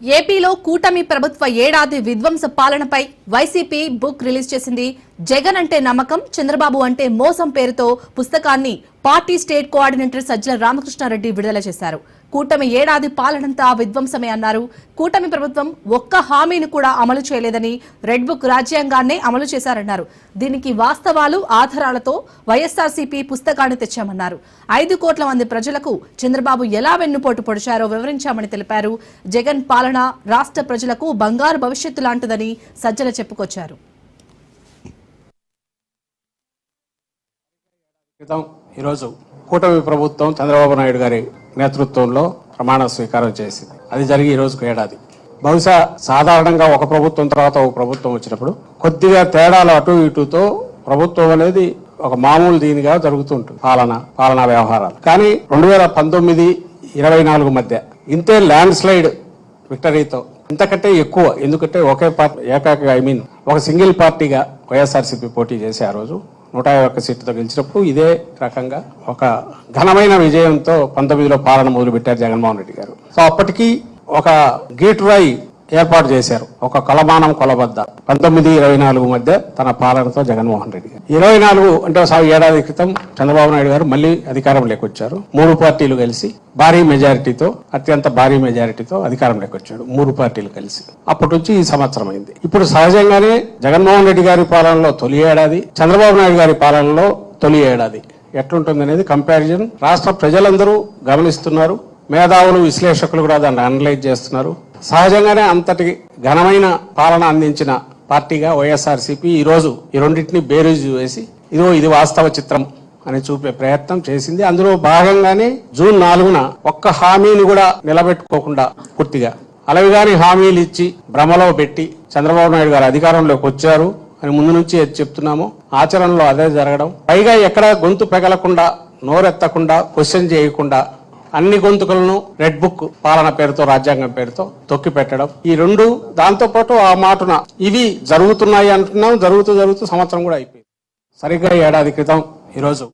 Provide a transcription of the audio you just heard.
ఏపీలో కూటమి ప్రభుత్వ ఏడాది విధ్వంస పాలనపై వైసీపీ బుక్ రిలీజ్ చేసింది. జగన్ అంటే నమ్మకం, చంద్రబాబు అంటే మోసం పేరుతో పుస్తకాన్ని party state coordinator Sajjala Ramakrishna Reddy విడుదల చేశారు. కూటమి ఏడాది పాలనంతా విధ్వంసమే అన్నారు. కూటమి ప్రభుత్వం ఒక్క హామీని కూడా అమలు చేయలేదని, రెడ్ బుక్ రాజ్యాంగాన్నే అమలు చేశారన్నారు. దీనికి వాస్తవాలు ఆధారాలతో వైఎస్ఆర్సీపీ పుస్తకాన్ని తెచ్చామన్నారు. 5 కోట్ల మంది ప్రజలకు చంద్రబాబు ఎలా వెన్నుపోటు పొడిచారో వివరించామని తెలిపారు. జగన్ పాలన రాష్ట్ర ప్రజలకు బంగారు భవిష్యత్తు లాంటిదని సజ్జల చెప్పుకొచ్చారు. ఈరోజు కూటమి ప్రభుత్వం చంద్రబాబు నాయుడు గారి నేతృత్వంలో ప్రమాణ స్వీకారం చేసింది. అది జరిగి ఈ రోజుకు ఏడాది. బహుశా సాధారణంగా ఒక ప్రభుత్వం తర్వాత ఒక ప్రభుత్వం వచ్చినప్పుడు కొద్దిగా తేడాలు అటు ఇటుతో ప్రభుత్వం అనేది ఒక మామూలు దీనిగా జరుగుతుంటుంది పాలనా వ్యవహారాలు. కానీ 2019-24 మధ్య ఇంతే ల్యాండ్ స్లైడ్ విక్టరీతో ఇంతకంటే ఎక్కువ, ఎందుకంటే ఒకే పార్టీ ఒక సింగిల్ పార్టీగా వైఎస్ఆర్సీపీ పోటీ చేసి ఆ రోజు 151 సీట్లతో గెలిచినప్పుడు ఇదే రకంగా ఒక ఘనమైన విజయంతో 19లో పాలన మొదలుపెట్టారు జగన్మోహన్ రెడ్డి గారు. సో అప్పటికి ఒక గేట్వై ఏర్పాటు చేశారు, ఒక కొలమానం కొలబద్ద 19-24 మధ్య తన పాలనతో జగన్మోహన్ రెడ్డి గారు. 24 అంటే ఏడాది క్రితం చంద్రబాబు నాయుడు గారు మళ్ళీ అధికారంలోకి వచ్చారు. 3 పార్టీలు కలిసి అత్యంత భారీ మెజారిటీతో అధికారంలోకి వచ్చాడు. 3 పార్టీలు కలిసి అప్పటి నుంచి ఈ సంవత్సరం అయింది. ఇప్పుడు సహజంగానే జగన్మోహన్ రెడ్డి గారి పాలనలో తొలి ఏడాది, చంద్రబాబు నాయుడు గారి పాలనలో తొలి ఏడాది ఎట్లుంటుంది అనేది కంపారిజన్ రాష్ట్ర ప్రజలందరూ గమనిస్తున్నారు. మేధావులు, విశ్లేషకులు కూడా దాన్ని అనలైజ్ చేస్తున్నారు. సహజంగానే అంతటి ఘనమైన పాలన అందించిన పార్టీగా వైఎస్ఆర్సీపీ ఈ రోజు ఈ రెండింటిని బేరీజు వేసి ఇది వాస్తవ చిత్రం అని చూపే ప్రయత్నం చేసింది. అందులో భాగంగానే జూన్ 4న ఒక్క హామీని కూడా నిలబెట్టుకోకుండా పూర్తిగా అలవిగాని హామీలు ఇచ్చి భ్రమలో పెట్టి చంద్రబాబు నాయుడు గారు అధికారంలోకి వచ్చారు అని ముందు నుంచి చెప్తున్నాము. ఆచరణలో అదే జరగడం, పైగా ఎక్కడ గొంతు పెగలకుండా, నోరెత్తకుండా, క్వశ్చన్ చేయకుండా అన్ని గొంతుకలను రెడ్ బుక్ పాలన పేరుతో, రాజ్యాంగం పేరుతో తొక్కి పెట్టడం, ఈ రెండు. దాంతో పాటు ఆ మాటన ఇవి జరుగుతున్నాయి అంటున్నాం. జరుగుతూ సంవత్సరం కూడా అయిపోయింది. సరిగ్గా ఏడాది క్రితం ఈరోజు